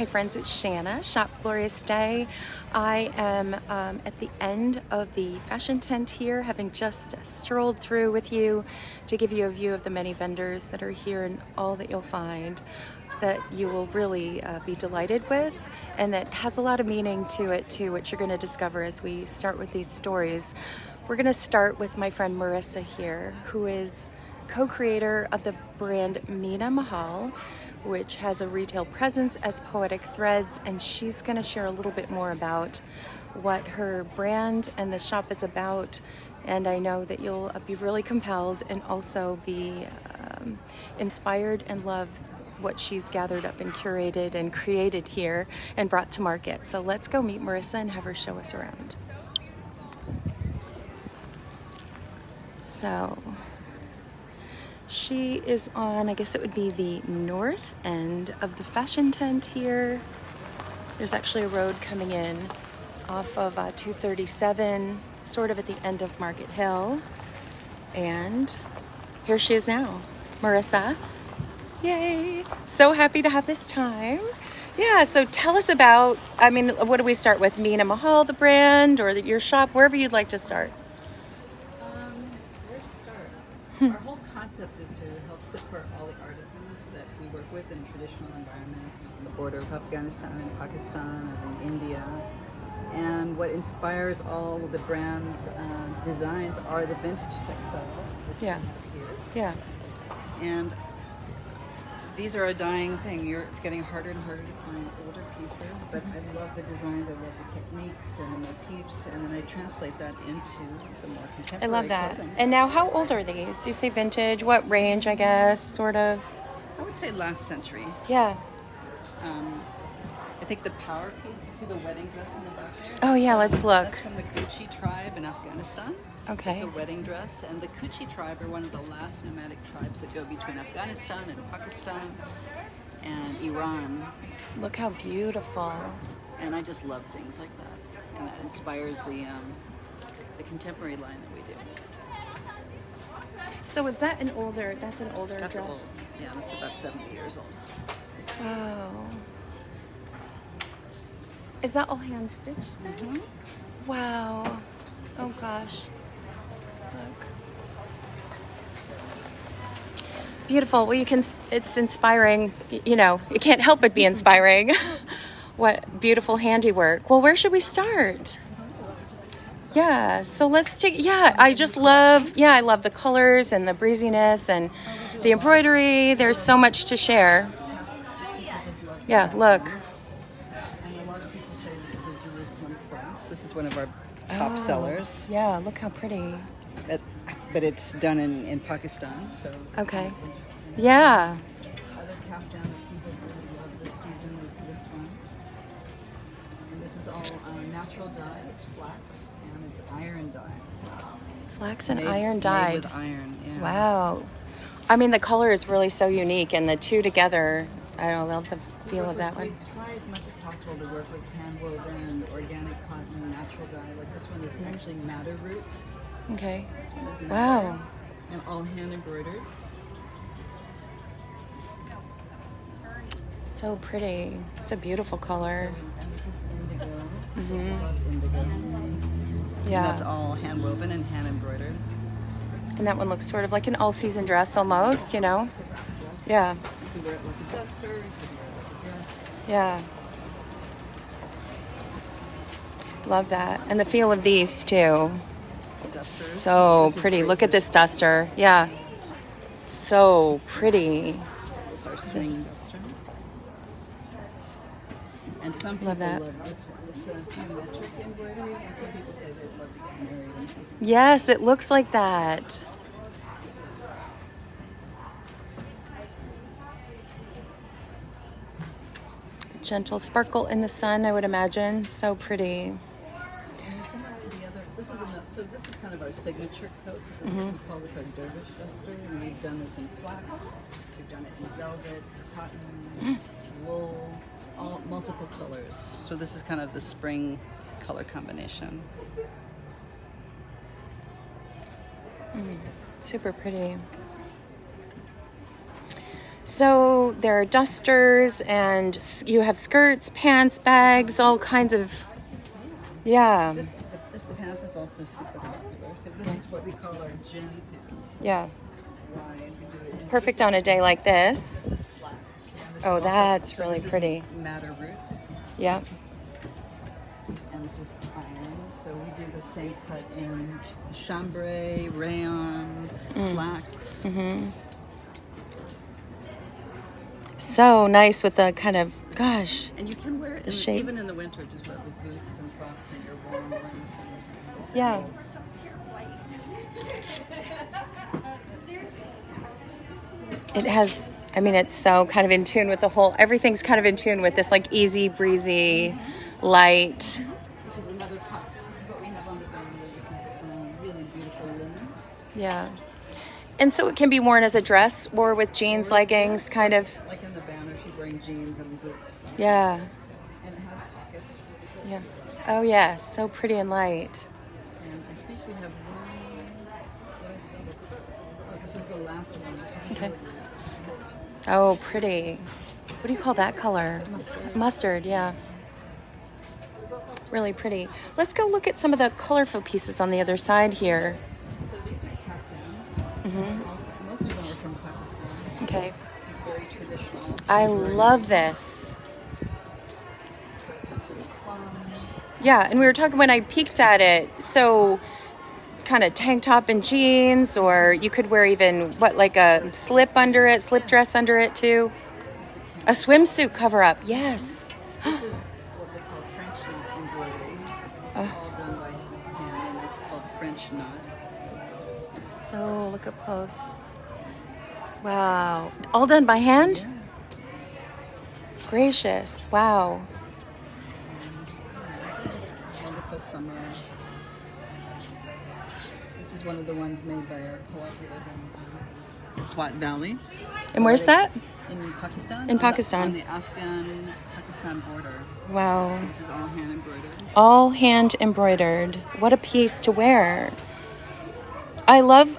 Hi friends, it's Shanna, Shop Glorious Day. I am at the end of the fashion tent here, having just strolled through with you to give you a view of the many vendors that are here and all that you'll find that you will really be delighted with, and that has a lot of meaning to it too, which you're going to discover as we start with these stories. We're going to start with my friend Marisa here, who is co-creator of the brand Meena Mahal, which has a retail presence as Poetic Threads, and she's going to share a little bit more about what her brand and the shop is about. And I know that you'll be really compelled and also be inspired and love what she's gathered up and curated and created here and brought to market. So let's go meet Marisa and have her show us around. So she is on, I guess it would be the north end of the fashion tent here. There's actually a road coming in off of 237, sort of at the end of Market Hill. And here she is now, Marisa. Yay! So happy to have this time. Yeah, so tell us about, what do we start with? Meena Mahal, the brand, or your shop, wherever you'd like to start. Where to start? Our whole concept is to help support all the artisans that we work with in traditional environments on the border of Afghanistan and Pakistan and in India. And what inspires all of the brand's designs are the vintage textiles, which we have here. Yeah. And these are a dying thing. It's getting harder and harder to find older pieces, but I love the designs, I love the techniques and the motifs, and then I translate that into the more contemporary I love that. clothing. And now, how old are these? Do you say vintage? What range, I guess, sort of? I would say last century. Yeah. I think the power piece, you see the wedding dress in the back there? Oh, yeah, let's look. That's from the Kuchi tribe in Afghanistan. Okay. It's a wedding dress, and the Kuchi tribe are one of the last nomadic tribes that go between Afghanistan and Pakistan and Iran. Look how beautiful. And I just love things like that, and that inspires the contemporary line that we do. So is that an older, that's That's dress? old. Yeah, that's about 70 years old. Wow. Is that all hand stitched then? Mm-hmm. Wow. Oh gosh. Look. Beautiful. Well, it's inspiring. You know, it can't help but be inspiring. What beautiful handiwork. Well, where should we start? Yeah, so let's take, I love the colors and the breeziness and the embroidery. There's so much to share. Yeah, look. And a lot of people say this is a Jerusalem cross. This is one of our top sellers. Yeah, look how pretty. But it's done in Pakistan, so. Okay. Yeah. Other kaftan that people really love this season is this one. And this is all natural dye. It's flax and it's iron dye. Flax and Made- iron made dyed. with iron, yeah. Wow. I mean, the color is really so unique, and the two together, I love the feel of that one. We try as much as possible to work with hand-woven, organic cotton, natural dye. Like this one is actually madder root. Okay. This one is madder. Wow. And all hand embroidered. So pretty. It's a beautiful color. And this is indigo. Mhm. I love indigo. And Yeah. that's all hand woven and hand embroidered. And that one looks sort of like an all-season dress almost, you know? Yeah. You can wear it like a duster, you can wear it like a dress. Yeah. Love that. And the feel of these too. Dusters. So This is pretty. great Look for at this duster. Yeah. So pretty. This is our swing duster. And some people Love that. love this one. It's a geometric embroidery, and some people say they'd love to get married and something. Yes, it looks like that. Gentle sparkle in the sun, I would imagine. So pretty. And some of the other, this is enough. So this is kind of our signature coat. This is, we call this our dervish duster, and we've done this in flax. We've done it in velvet, cotton, wool, all multiple colors. So this is kind of the spring color combination. Super pretty. So there are dusters, and you have skirts, pants, bags, all kinds of, yeah. This pant is also super popular. So this is what we call our gin pant. Yeah. Why? We do it in Perfect on a day like this. This is flax. And this Oh, is that's also, really this is pretty. madder root. Yeah. And this is iron. So we do the same cut in chambray, rayon, flax. So nice with the kind of, gosh. And you can wear it shape. even in the winter, just wear it with boots and socks, and you're warm during the summertime. It's Yeah. sandals. It has, I mean, it's so kind of in tune with the whole, everything's kind of in tune with this like easy breezy, light. This is another cut. This is what we have on the bamboo. This is really beautiful linen. Yeah. And so it can be worn as a dress or with jeans, leggings, kind of. Like in the banner, she's wearing jeans and boots. Yeah. And it has pockets. Yeah. Oh, yeah. So pretty and light. And I think we have one. What is that? Oh, this is the last one. Okay. Oh, pretty. What do you call that color? Mustard, yeah. Really pretty. Let's go look at some of the colorful pieces on the other side here. So these are caftans. Most of them are from Pakistan. Okay. This is very traditional. I love this. Lots of plums. Yeah, and we were talking when I peeked at it, so kind of tank top and jeans, or you could wear even, like a slip under it, slip dress under it too. A swimsuit cover up, yes. This is what they call French knot embroidery. It's all done by hand, and it's called French knot. So look up close. Wow. All done by hand? Gracious. Wow. These are just wonderful summer. This is one of the ones made by our cooperative in Swat Valley. And where's that? In Pakistan. In Pakistan. On the Afghan-Pakistan border. Wow. This is all hand embroidered. All hand embroidered. What a piece to wear. I love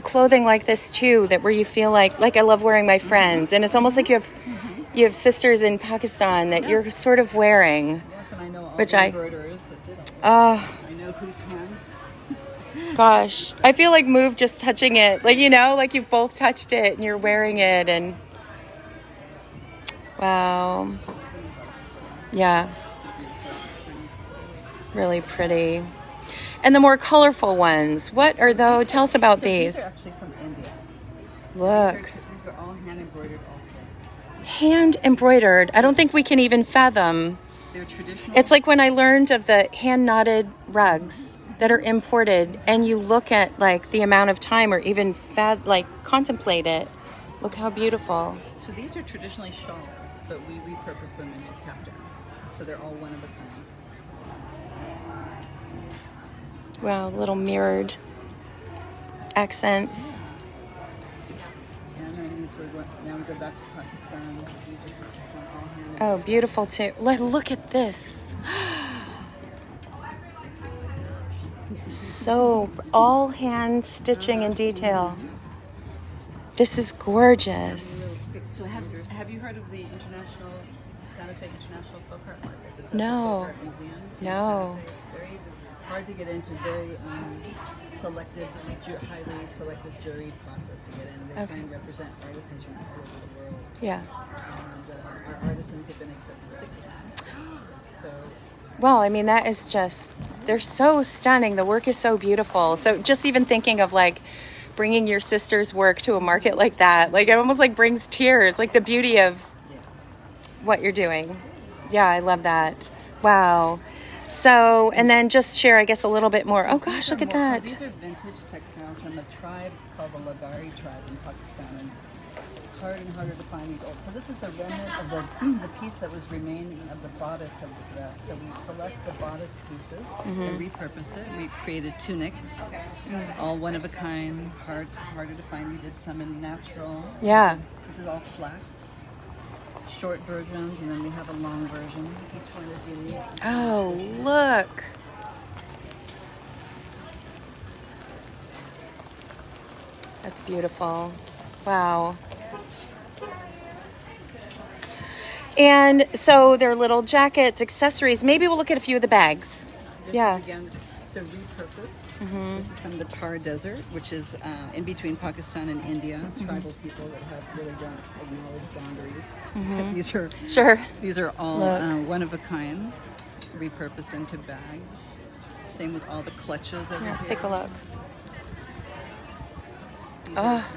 clothing like this too, that where you feel like I love wearing my friends, and it's almost like you have sisters in Pakistan that you're sort of wearing. Yes, and I know all Which the I- embroiderers that did it. I know whose hand. Gosh, I feel like Move just touching it, like like you've both touched it and you're wearing it, and wow, yeah, It's a beautiful spring. really pretty. And the more colorful ones, what are those? Tell us about These these. are actually from India. Look. These are all hand embroidered also. Hand embroidered. I don't think we can even fathom. They're traditional. It's like when I learned of the hand knotted rugs that are imported, and you look at like the amount of time, or even contemplate it. Look how beautiful. So these are traditionally shawls, but we repurpose them into caftans. So they're all one of a kind. Wow, little mirrored accents. And then now we go back to Pakistan. These are Pakistan all hand. Oh, beautiful too. Look at this. So all hand stitching in detail. This is gorgeous. So have you heard of the Santa Fe International Folk Art Market? That's at No. the Folk Art Museum in No. Santa Fe. It's very hard to get into, very selective, highly selective jury process to get in. They try and represent artisans from all over the world. Yeah. And our artisans have been accepted 6 times. So Well, I mean, that is just, they're so stunning. The work is so beautiful. So just even thinking of like bringing your sister's work to a market like that, like it almost like brings tears, like the beauty of what you're doing. Yeah, I love that. Wow. So, and then just share, I guess, a little bit more. Oh gosh, look at So that. these are vintage textiles from a tribe called the Lagari tribe in Pakistan, and harder and harder to find these old. So this is the remnant of the piece that was remaining of the bodice of the dress. So we collect the bodice pieces and repurpose it. We created tunics, all one of a kind, harder to find. We did some in natural. Yeah. This is all flax. Short versions, and then we have a long version. Each one is unique. Oh, look. That's beautiful. Wow. And so they're little jackets, accessories. Maybe we'll look at a few of the bags. This Yeah. is again, so repurpose. This is from the Thar Desert, which is in between Pakistan and India. Tribal people that have really don't acknowledge boundaries. Sure. These are all Look. one of a kind, repurposed into bags. Same with all the clutches over Let's here. take a look.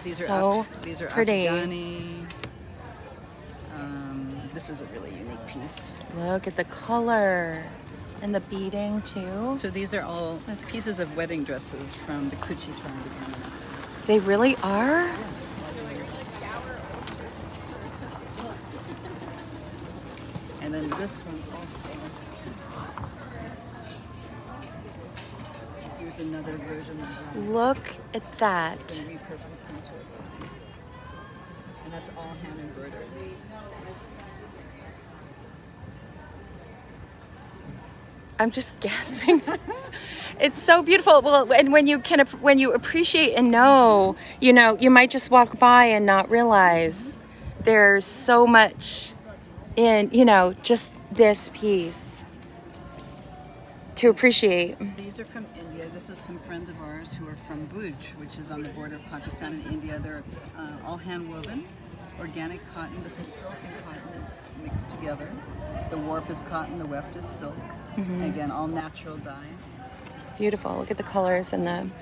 These are So these are pretty. Afghani. This is a really unique piece. Look at the color and the beading too. So these are all pieces of wedding dresses from the Kuchi tribe. They really are? And then this one also. Here's another version of that. Look at that. Been repurposed into it. And that's all hand embroidered. I'm just gasping. It's so beautiful. Well, and when you appreciate and know, you might just walk by and not realize there's so much in, just this piece to appreciate. These are from India. This is some friends of ours who are from Bhuj, which is on the border of Pakistan and India. They're all hand woven, organic cotton. This is silk and cotton mixed together. The warp is cotton, the weft is silk. Again, all natural dye. Beautiful. Look at the colors and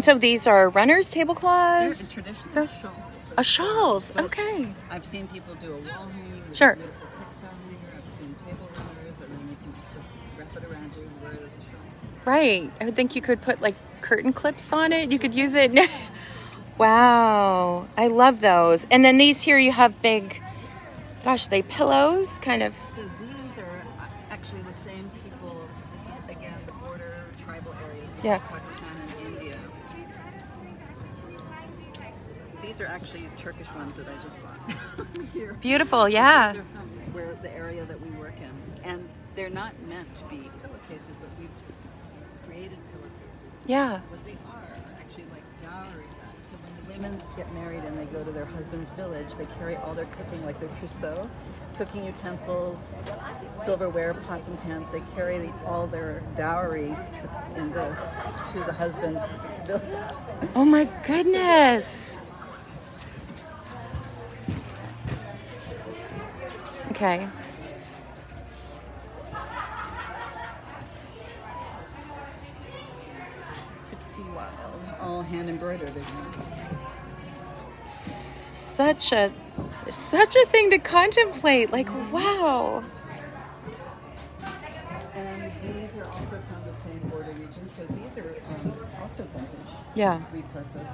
so these are runners, They're tablecloths. traditional shawls. Shawls. But Okay. I've seen people do a wall hanging with Sure. a beautiful textile hanger. I've seen table runners, and then you can just wrap it around you and wear it as a shawl. Right. I would think you could put like curtain clips on it. You could use it. Wow. I love those. And then these here you have big, gosh, they pillows kind of. So these are actually the same people. This is again the border tribal areas between Yeah. Pakistan and India. These are actually Turkish ones that I just bought here. Beautiful. Yeah. These are from where the area that we work in, and they're not meant to be pillowcases, but we've created pillowcases. Yeah. What they are actually like dowry bags. So when the women get married and they go to their husband's village, they carry all their cooking, like their trousseau, cooking utensils, silverware, pots and pans. They carry all their dowry in this to the husband's village. Oh my goodness. Okay. Pretty wild. All hand embroidered again. Such a thing to contemplate. Like, wow. And these are also from the same border region. So these are also vintage. Yeah. Repurposed.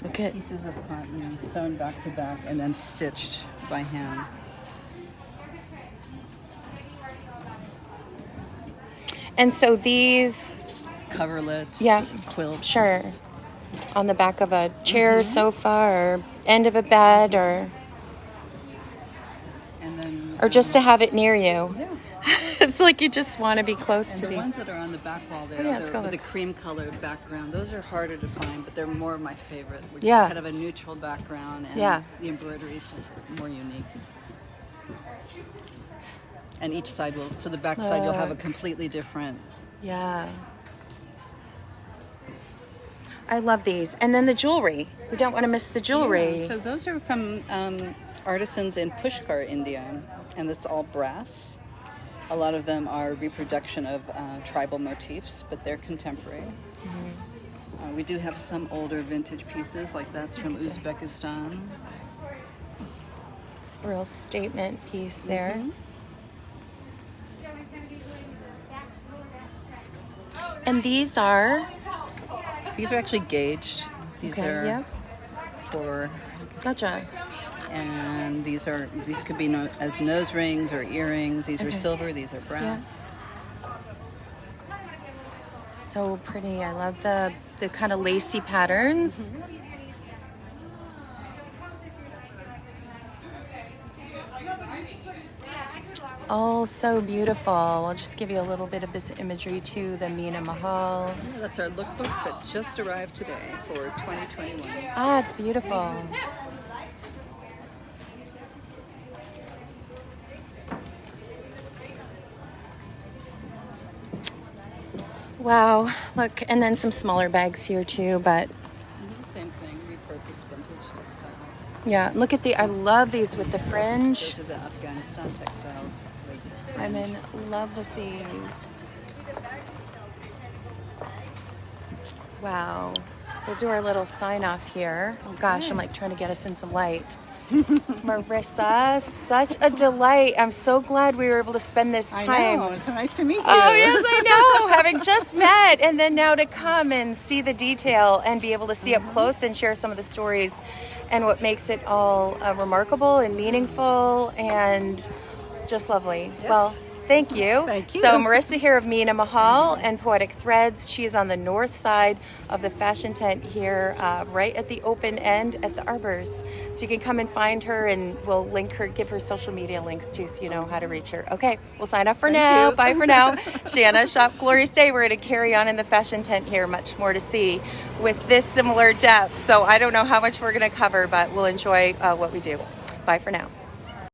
Look Two at- pieces of cotton sewn back to back and then stitched by hand. And so these, Coverlets, Yeah. quilts. sure, on the back of a chair, sofa, or end of a bed, or And then just to have it near you. yeah. It's like you just want to be close And to the these. ones that are on the back wall there, Oh, yeah, let's they're go with the look. cream colored background. Those are harder to find, but they're more my favorite. Which Yeah. is kind of a neutral background, and Yeah. the embroidery is just more unique. And each side will, so the back side you'll have a Look. completely different. Yeah. I love these. And then the jewelry. We don't want to miss the jewelry. Yeah, so those are from artisans in Pushkar, India, and it's all brass. A lot of them are reproduction of tribal motifs, but they're contemporary. We do have some older vintage pieces, like that's from Uzbekistan. Real statement piece there. And these are, These are actually gauged. These okay, are yeah, for, gotcha. and these could be known as nose rings or earrings. These are Okay. silver. These are brass. So pretty. I love the kind of lacy patterns. Oh, so beautiful. I'll just give you a little bit of this imagery too, the Meena Mahal. Yeah, that's our lookbook that just arrived today for 2021. Ah, it's beautiful. Wow, look, and then some smaller bags here too, but Same thing, repurposed vintage textiles. yeah, look at I love these with the fringe. Those are the Afghanistan textiles. I'm in love with these. Wow. We'll do our little sign off here. Oh gosh, I'm like trying to get us in some light. Marisa, such a delight. I'm so glad we were able to spend this time. I know, it's so nice to meet you. Oh, yes, I know. Having just met, and then now to come and see the detail and be able to see up close and share some of the stories and what makes it all remarkable and meaningful and just lovely. Yes. Well, thank you. Thank you. So Marisa here of Meena Mahal and Poetic Threads. She is on the north side of the fashion tent here, right at the open end at the Arbors. So you can come and find her, and we'll link her, give her social media links too, so you know how to reach her. Okay, we'll sign off for now. you. Bye for now. Shanna, Shop Glorious Day. We're going to carry on in the fashion tent here. Much more to see with this similar depth. So I don't know how much we're going to cover, but we'll enjoy what we do. Bye for now.